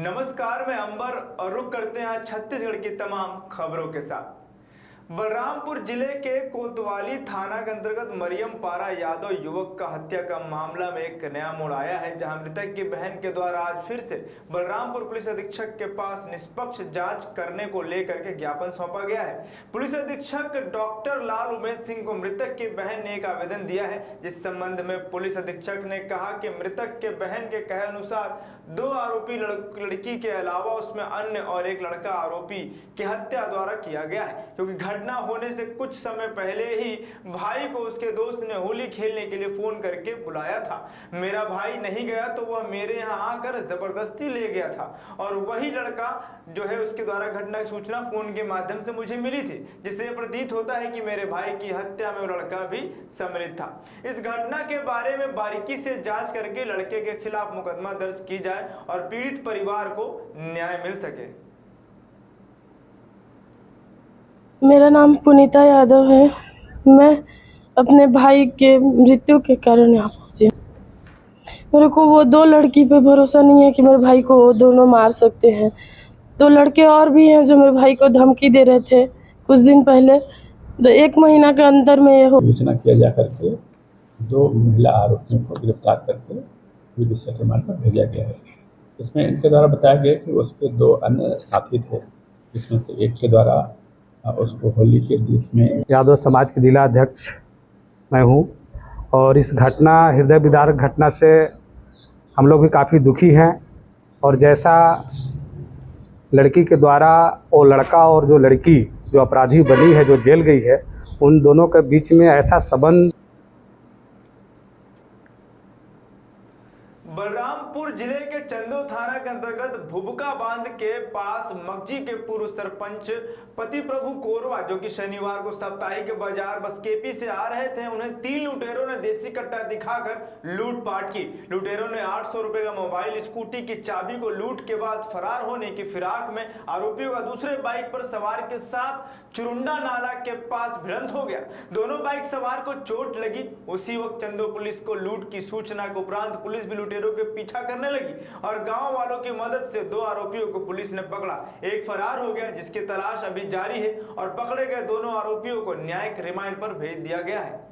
नमस्कार, मैं अंबर और रुक करते हैं छत्तीसगढ़ की तमाम खबरों के साथ। बलरामपुर जिले के कोतवाली थाना के अंतर्गत मरियम पारा यादव युवक का हत्या का मामला में एक नया मोड़ आया है, जहां मृतक की बहन के द्वारा आज फिर से बलरामपुर पुलिस अधीक्षक के पास निष्पक्ष जांच करने को लेकर के ज्ञापन सौंपा गया है। पुलिस अधीक्षक डॉक्टर लाल उमेश सिंह को मृतक की बहन ने एक आवेदन दिया है, जिस संबंध में पुलिस अधीक्षक ने कहा कि मृतक के बहन के कहे अनुसार 2 आरोपी लड़की के अलावा उसमें अन्य और एक लड़का आरोपी की हत्या द्वारा किया गया है, क्योंकि घटना होने से कुछ समय पहले ही भाई को उसके दोस्त ने होली खेलने के लिए फोन करके बुलाया था। मेरा भाई नहीं गया तो वह मेरे यहाँ आकर जबरदस्ती ले गया था और वही लड़का जो है उसके द्वारा घटना की सूचना फोन के माध्यम से मुझे मिली थी, जिससे प्रतीत होता है कि मेरे भाई की हत्या में वो लड़का भी सम्मिलित था। इस घटना के बारे में बारीकी से जांच करके लड़के के खिलाफ मुकदमा दर्ज की जाए और पीड़ित परिवार को न्याय मिल सके। मेरा नाम पुनीता यादव है। मैं अपने भाई के मृत्यु के कारण यहाँ पहुँची। मेरे को वो 2 लड़की पे भरोसा नहीं है कि मेरे भाई को वो दोनों मार सकते हैं। 2 लड़के और भी हैं जो मेरे भाई को धमकी दे रहे थे कुछ दिन पहले। 1 महीना के अंदर में ये विवेचना किया जा करके 2 महिला आरोपियों को गिरफ्तार करके जुडिशियल रिमांड पर भेजा गया है। इसमें इनके द्वारा बताया गया कि उसके 2 अन्य साथी थे, जिसमें से एक के द्वारा उसको होली के बीच में यादव समाज के जिला अध्यक्ष मैं हूँ और इस घटना हृदय विदारक घटना से हम लोग भी काफ़ी दुखी हैं। और जैसा लड़की के द्वारा वो लड़का और जो लड़की जो अपराधी बनी है, जो जेल गई है, उन दोनों के बीच में ऐसा संबंध। बलरामपुर जिले के चंदो थाना के अंतर्गत भुबका बांध के पास मगजी के पूर्व सरपंच पति प्रभु कोरवा, जो कि शनिवार को साप्ताहिक बाजार बसकेपी से आ रहे थे, उन्हें 3 लुटेरों ने देसी कट्टा दिखाकर लूटपाट की। लुटेरों ने 800 रुपए का मोबाइल, स्कूटी की चाबी को लूट के बाद फरार होने की फिराक में आरोपियों का दूसरे बाइक पर सवार के साथ चुरुंडा नाला के पास भिड़ंत हो गया। दोनों बाइक सवार को चोट लगी। उसी वक्त चंदो पुलिस को लूट की सूचना के उपरांत पुलिस भी लुटेरों के पीछा करने लगी और गांव वालों की मदद से 2 आरोपियों को पुलिस ने पकड़ा। एक फरार हो गया, जिसकी तलाश अभी जारी है और पकड़े गए दोनों आरोपियों को न्यायिक रिमांड पर भेज दिया गया है।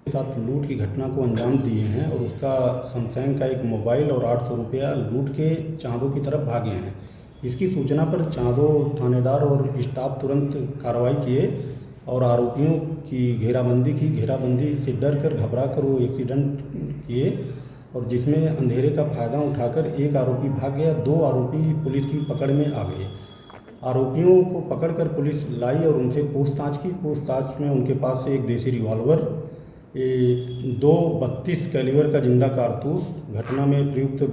साथ लूट की घटना को अंजाम दिए हैं और उसका सैमसंग का एक मोबाइल और 800 रुपया लूट के चांदो की तरफ भागे हैं। इसकी सूचना पर चांदो थानेदार और स्टाफ तुरंत कार्रवाई किए और आरोपियों की घेराबंदी की। घेराबंदी से डर कर घबरा कर वो एक्सीडेंट किए और जिसमें अंधेरे का फ़ायदा उठाकर एक आरोपी भाग गया। 2 आरोपी पुलिस की पकड़ में आ गए। आरोपियों को पकड़कर पुलिस लाई और उनसे पूछताछ की। पूछताछ में उनके पास से एक देसी रिवॉल्वर, 2 32 कैलिबर का जिंदा कारतूस, घटना में प्रयुक्त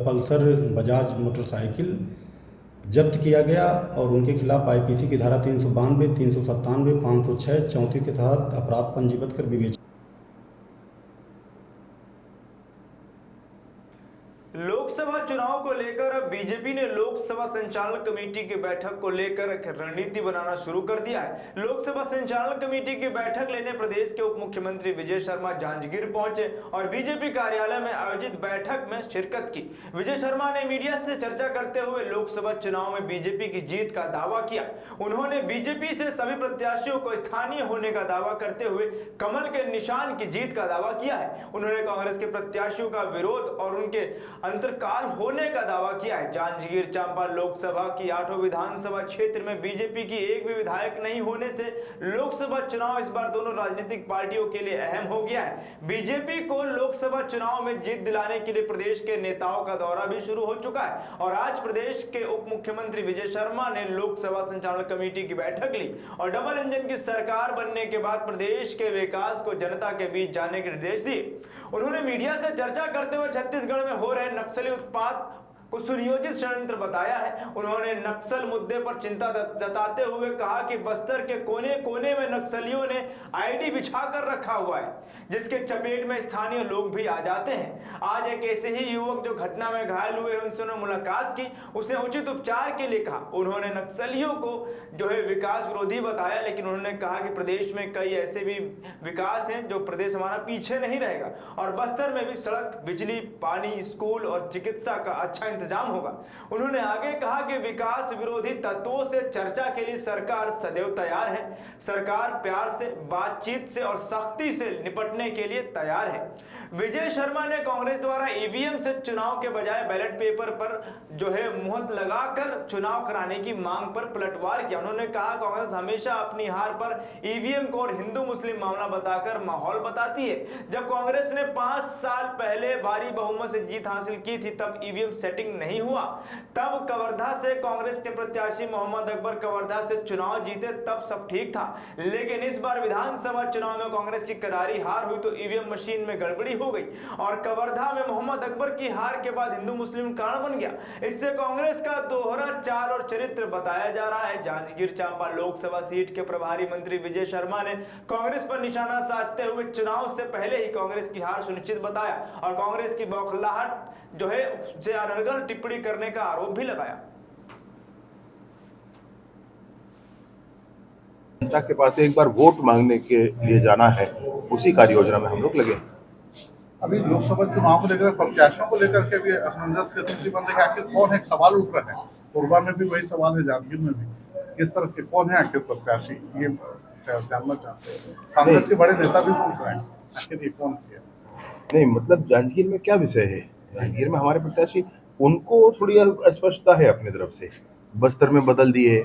पल्सर बजाज मोटरसाइकिल जब्त किया गया और उनके खिलाफ आईपीसी की धारा 392, 397, 506, 34 के तहत अपराध पंजीबद्ध कर विवेचना। लोकसभा चुनाव को लेकर अब बीजेपी ने लोकसभा संचालन कमेटी की बैठक को लेकर रणनीति बनाना शुरू कर दिया है। लोकसभा संचालन कमेटी की बैठक लेने प्रदेश के उप मुख्यमंत्री विजय शर्मा जांजगीर पहुंचे और बीजेपी कार्यालय में आयोजित बैठक में शिरकत की। विजय शर्मा ने मीडिया से चर्चा करते हुए लोकसभा चुनाव में बीजेपी की जीत का दावा किया। उन्होंने बीजेपी से सभी प्रत्याशियों को स्थानीय होने का दावा करते हुए कमल के निशान की जीत का दावा किया है। उन्होंने कांग्रेस के प्रत्याशियों का विरोध और उनके अंतरकाल होने का दावा किया है। जांजगीर चांपा लोकसभा की 8 विधानसभा क्षेत्र में बीजेपी की एक भी विधायक नहीं होने से लोकसभा चुनाव इस बार दोनों राजनीतिक पार्टियों के लिए अहम हो गया है। बीजेपी को लोकसभा चुनाव में जीत दिलाने के लिए प्रदेश के नेताओं का दौरा भी शुरू हो चुका है और आज प्रदेश के उप मुख्यमंत्री विजय शर्मा ने लोकसभा संचालन कमेटी की बैठक ली और डबल इंजन की सरकार बनने के बाद प्रदेश के विकास को जनता के बीच जाने के निर्देश दिए। उन्होंने मीडिया से चर्चा करते हुए छत्तीसगढ़ में हो रहे नक्सली उत्पात को सुनियोजित षड्यंत्र बताया है। उन्होंने नक्सल मुद्दे पर चिंता जताते हुए कहा कि बस्तर के कोने कोने में नक्सलियों ने आईडी बिछा कर रखा हुआ है, जिसके चपेट में स्थानीय लोग भी आ जाते हैं। आज एक ऐसे ही युवक जो घटना में घायल हुए उनसे मुलाकात की, उसने उचित उपचार के लिए कहा। उन्होंने नक्सलियों को जो है विकास विरोधी बताया, लेकिन उन्होंने कहा कि प्रदेश में कई ऐसे भी विकास हैं जो प्रदेश हमारा पीछे नहीं रहेगा और बस्तर में भी सड़क, बिजली, पानी, स्कूल और चिकित्सा का अच्छा इंतजाम होगा। उन्होंने आगे कहा कि विकास विरोधी तत्वों से चर्चा के लिए सरकार सदैव तैयार है। सरकार प्यार से, बातचीत से और सख्ती से निपटने के लिए तैयार है। विजय शर्मा ने कांग्रेस द्वारा ईवीएम से चुनाव के बजाय बैलेट पेपर पर जो है मुहर लगाकर चुनाव कराने की मांग पर पलटवार किया। उन्होंने कहा कांग्रेस हमेशा अपनी हार पर ईवीएम को और हिंदू मुस्लिम मामला बताकर माहौल बताती है। जब कांग्रेस ने 5 साल पहले भारी बहुमत से जीत हासिल की थी तब ईवीएम सेटिंग नहीं हुआ। तब कवर्धा से कांग्रेस के प्रत्याशी मोहम्मद अकबर कवर्धा से चुनाव जीते, तब सब ठीक था। लेकिन इस बार विधानसभा चुनाव में कांग्रेस की करारी हार हुई तो ईवीएम मशीन में गड़बड़ी हो गई और कवर्धा में मोहम्मद अकबर की हार के बाद हिंदू मुस्लिम कारण बन गया। इससे कांग्रेस का दोहरा चाल और चरित्र बताया जा रहा है। जांजगीर चांपा लोकसभा सीट के प्रभारी मंत्री विजय शर्मा ने कांग्रेस पर निशाना साधते हुए चुनाव से पहले ही कांग्रेस की हार सुनिश्चित बताया और कांग्रेस की बौखलाहट जो है से अनर्गल टिप्पणी करने का आरोप भी लगाया। जनता के पास एक बार वोट मांगने के लिए जाना है, उसी कार्य योजना में हम लोग लगे। अभी लोकसभा चुनाव को लेकर प्रत्याशियों को लेकर के भी असमंजस की स्थिति बन रही है। आखिर कौन है, सवाल उठ रहा है। पूर्वा में भी वही सवाल है, जांजगीर में भी किस तरह के कौन है आखिर प्रत्याशी, ये जानना चाहते हैं। कांग्रेस के बड़े नेता भी पूछ रहे हैं आखिर ये कौन है। नहीं मतलब जांजगीर में क्या विषय है, जांजगीर में हमारे प्रत्याशी, उनको थोड़ी अस्पष्टता है अपनी तरफ से। बस्तर में बदल दिए,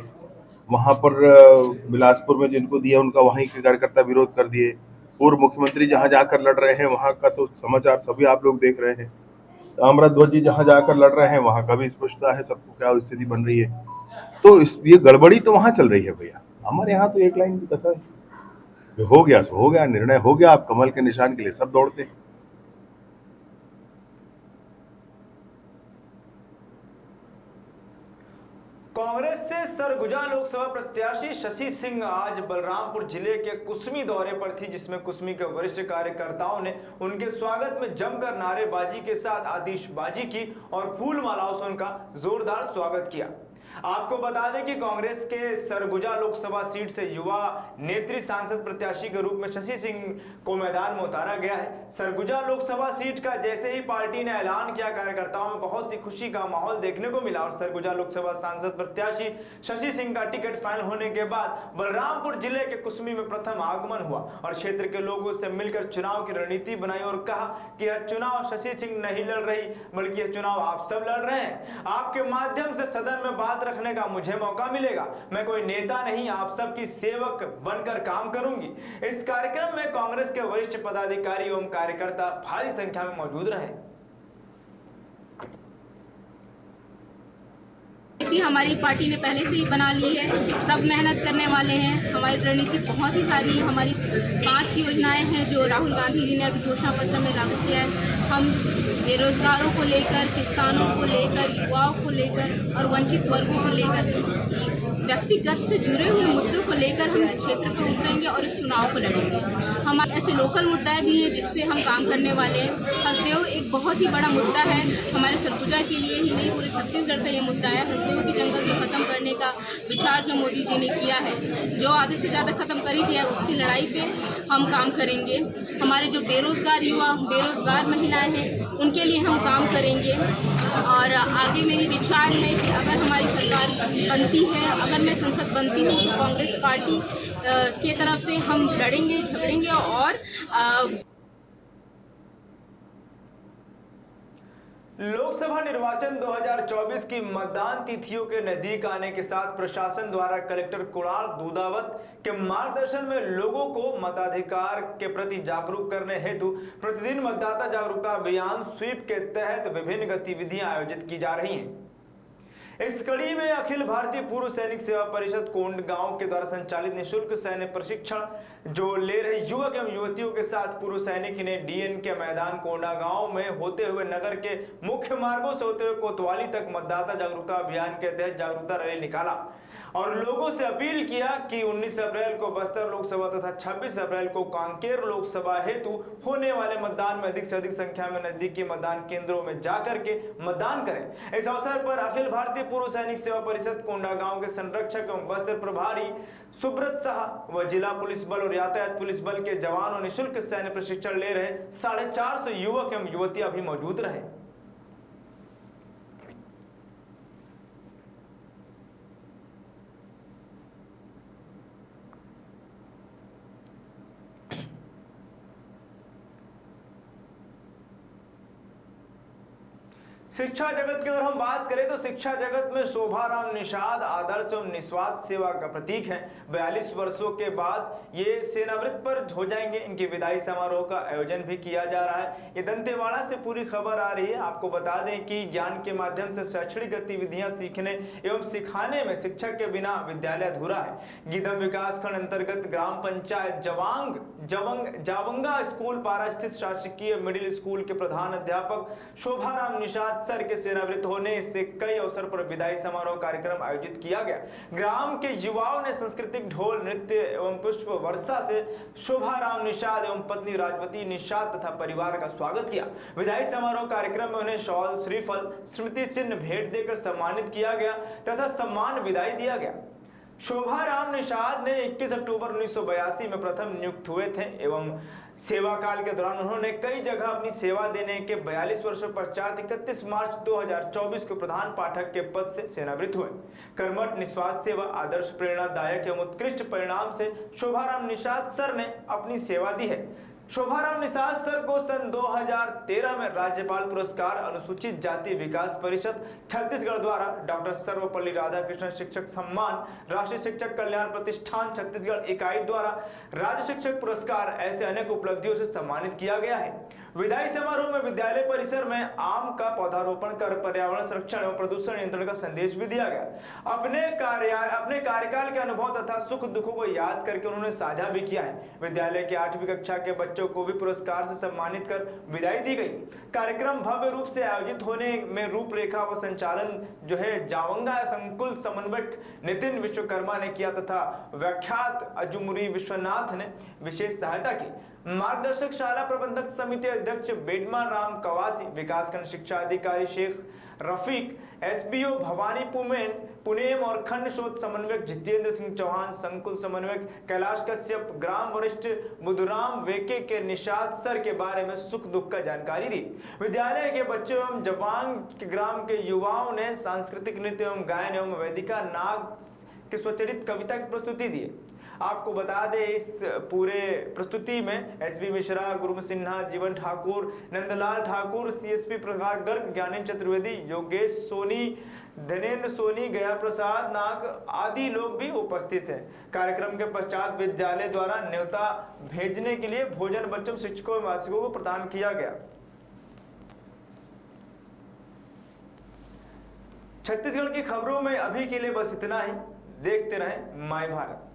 वहां पर बिलासपुर में जिनको दिया उनका वहीं के कार्यकर्ता विरोध कर दिए। पूर्व मुख्यमंत्री जहां जाकर लड़ रहे हैं वहां का तो समाचार सभी आप लोग देख रहे हैं। ताम्रध्वज जी जहां जाकर लड़ रहे हैं वहां का भी स्पष्टता है सबको क्या स्थिति बन रही है। तो ये गड़बड़ी तो वहां चल रही है भैया। हमारे यहाँ तो एक लाइन की कथा है, जो हो गया सो हो गया, निर्णय हो गया। आप कमल के निशान के लिए सब दौड़ते हैं। कांग्रेस से सरगुजा लोकसभा प्रत्याशी शशि सिंह आज बलरामपुर जिले के कुसमी दौरे पर थी, जिसमें कुसमी के वरिष्ठ कार्यकर्ताओं ने उनके स्वागत में जमकर नारेबाजी के साथ आतिशबाजी की और फूल मालाओं से उनका जोरदार स्वागत किया। आपको बता दें कि कांग्रेस के सरगुजा लोकसभा सीट से युवा नेत्री सांसद प्रत्याशी के रूप में शशि सिंह को मैदान में उतारा गया है। सरगुजा लोकसभा सीट का जैसे ही पार्टी ने ऐलान किया, कार्यकर्ताओं में बहुत ही खुशी का माहौल देखने को मिला और सरगुजा लोकसभा सांसद प्रत्याशी शशि सिंह का टिकट फाइनल होने के बाद बलरामपुर जिले के कुसमी में प्रथम आगमन हुआ और क्षेत्र के लोगों से मिलकर चुनाव की रणनीति बनाई और कहा कि यह चुनाव शशि सिंह नहीं लड़ रही बल्कि यह चुनाव आप सब लड़ रहे हैं। आपके माध्यम से सदन में बात रखने का मुझे मौका मिलेगा। मैं कोई नेता नहीं, आप सबकी सेवक बनकर काम करूंगी। इस कार्यक्रम में कांग्रेस के वरिष्ठ पदाधिकारी एवं कार्यकर्ता भारी संख्या में मौजूद रहे। हमारी पार्टी ने पहले से ही बना ली है, सब मेहनत करने वाले हैं। हमारी रणनीति बहुत ही सारी है। हमारी 5 योजनाएं हैं जो राहुल गांधी जी ने अभी घोषणा पत्र में लागू किया है। हम बेरोजगारों को लेकर, किसानों को लेकर, युवाओं को लेकर और वंचित वर्गों को लेकर व्यक्तिगत से जुड़े हुए मुद्दों को लेकर हम क्षेत्र पर उतरेंगे और इस चुनाव को लड़ेंगे। हमारे ऐसे लोकल मुद्दे भी हैं जिस पे हम काम करने वाले हैं। हसदेव एक बहुत ही बड़ा मुद्दा है हमारे सरगुजा के लिए ही नहीं, पूरे छत्तीसगढ़ का ये मुद्दा है। हसदेव की जंगल जो खत्म करने का विचार जो मोदी जी ने किया है, जो आधे से ज़्यादा खत्म कर ही दिया, उसकी लड़ाई पे हम काम करेंगे। हमारे जो बेरोजगार युवा, बेरोजगार महिलाएं हैं, उनके लिए हम काम करेंगे। और आगे मेरी विचार है कि अगर हमारी सरकार बनती है, अगर मैं संसद बनती हूँ तो कांग्रेस पार्टी की तरफ से हम लड़ेंगे, झगड़ेंगे। और लोकसभा निर्वाचन 2024 की मतदान तिथियों के नजदीक आने के साथ प्रशासन द्वारा कलेक्टर कुणाल दूधावत के मार्गदर्शन में लोगों को मताधिकार के प्रति जागरूक करने हेतु प्रतिदिन मतदाता जागरूकता अभियान स्वीप के तहत विभिन्न गतिविधियां आयोजित की जा रही हैं। इस कड़ी में अखिल भारतीय पूर्व सैनिक सेवा परिषद कोंडागांव के द्वारा संचालित निःशुल्क सैन्य प्रशिक्षण जो ले रहे युवक एवं युवतियों के साथ पूर्व सैनिक ने डीएन के मैदान कोंडागांव में होते हुए नगर के मुख्य मार्गों से होते हुए कोतवाली तक मतदाता जागरूकता अभियान के तहत जागरूकता रैली निकाला और लोगों से अपील किया कि 19 अप्रैल को बस्तर लोकसभा तथा 26 अप्रैल को कांकेर लोकसभा हेतु होने वाले मतदान में अधिक से अधिक संख्या में नजदीकी मतदान केंद्रों में जाकर के मतदान करें। इस अवसर पर अखिल भारतीय पूर्व सैनिक सेवा परिषद कोंडागांव के संरक्षक एवं बस्तर प्रभारी सुब्रत शाह व जिला पुलिस बल और यातायात पुलिस बल के जवानों निःशुल्क सैन्य प्रशिक्षण ले रहे 450 युवक एवं युवतियां भी मौजूद रहे। शिक्षा जगत की अगर हम बात करें तो शिक्षा जगत में शोभाराम निषाद आदर्श एवं निस्वार्थ सेवा का प्रतीक है। 42 वर्षों के बाद ये सेनावृत्त पर हो जाएंगे। इनके विदाई समारोह का आयोजन भी किया जा रहा है। ये दंतेवाड़ा से पूरी खबर आ रही है। आपको बता दें कि ज्ञान के माध्यम से शैक्षणिक गतिविधियां सीखने एवं सिखाने में शिक्षक के बिना विद्यालय अधूरा है। गीदम विकासखंड अंतर्गत ग्राम पंचायत जावंगा स्कूल पारा स्थित शासकीय मिडिल स्कूल के प्रधान अध्यापक शोभाराम निषाद सर के सेनावृत्त होने से कई अवसर पर विदाई समारोह कार्यक्रम आयोजित किया गया। ग्राम के युवाओं ने सांस्कृतिक ढोल नृत्य एवं पुष्प वर्षा से शोभाराम निषाद एवं पत्नी राजवती निषाद तथा परिवार का स्वागत किया। विदाई समारोह कार्यक्रम में उन्हें शॉल श्रीफल स्मृति चिन्ह भेंट देकर सम्मानित किया गया तथा सम्मान विदाई दिया गया। शोभाराम निषाद ने 21 अक्टूबर 1982 में प्रथम नियुक्त हुए थे एवं सेवा काल के दौरान उन्होंने कई जगह अपनी सेवा देने के 42 वर्षों पश्चात 31 मार्च 2024 को प्रधान पाठक के पद से सेनावृत्त हुए। कर्मठ निस्वार्थ सेवा आदर्श प्रेरणादायक एवं उत्कृष्ट परिणाम से शोभाराम निषाद सर ने अपनी सेवा दी है। शोभाराम निषाद सर को सन 2013 में राज्यपाल पुरस्कार अनुसूचित जाति विकास परिषद छत्तीसगढ़ द्वारा डॉक्टर सर्वपल्ली राधाकृष्णन शिक्षक सम्मान राष्ट्रीय शिक्षक कल्याण प्रतिष्ठान छत्तीसगढ़ इकाई द्वारा राज्य शिक्षक पुरस्कार ऐसे अनेक उपलब्धियों से सम्मानित किया गया है। विदाई समारोह में विद्यालय परिसर में आम का पौधारोपण कर पर्यावरण संरक्षण एवं प्रदूषण नियंत्रण का संदेश भी दिया गया। अपने कार्यकाल के अनुभव तथा सुख दुखों को याद करके उन्होंने साझा भी किया है। विद्यालय के 8वीं कक्षा के बच्चों को भी पुरस्कार से सम्मानित कर विदाई दी गई। कार्यक्रम भव्य रूप से आयोजित होने में रूपरेखा व संचालन जो है जावंगा संकुल समन्वयक नितिन विश्वकर्मा ने किया तथा व्याख्यात अजुमुरी विश्वनाथ ने विशेष सहायता की। मार्गदर्शक शाला प्रबंधक समिति अध्यक्ष बेडमा राम कवासी, विकासखंड शिक्षा अधिकारी शेख रफीक, एसबीओ भवानी पुनेम और खंड शोध समन्वयक जितेंद्र सिंह चौहान, संकुल समन्वयक कैलाश कश्यप, ग्राम वरिष्ठ बुधुराम वेके के निषाद सर के बारे में सुख दुख का जानकारी दी। विद्यालय के बच्चों एवं जवांग ग्राम के युवाओं ने सांस्कृतिक नृत्य एवं गायन एवं वेदिका नाग की स्वचलित कविता की प्रस्तुति दी। आपको बता दें इस पूरे प्रस्तुति में एसबी मिश्रा, गुरु सिन्हा, जीवन ठाकुर, नंदलाल ठाकुर, सीएसपी प्रभाकर गर्ग, ज्ञानेन्द्र चतुर्वेदी, योगेश सोनी, धनेन्द्र सोनी, गया प्रसाद नाग आदि लोग भी उपस्थित हैं। कार्यक्रम के पश्चात विद्यालय द्वारा न्योता भेजने के लिए भोजन बच्चों, शिक्षकों और वासियों को प्रदान किया गया। छत्तीसगढ़ की खबरों में अभी के लिए बस इतना ही। देखते रहें माय भारत।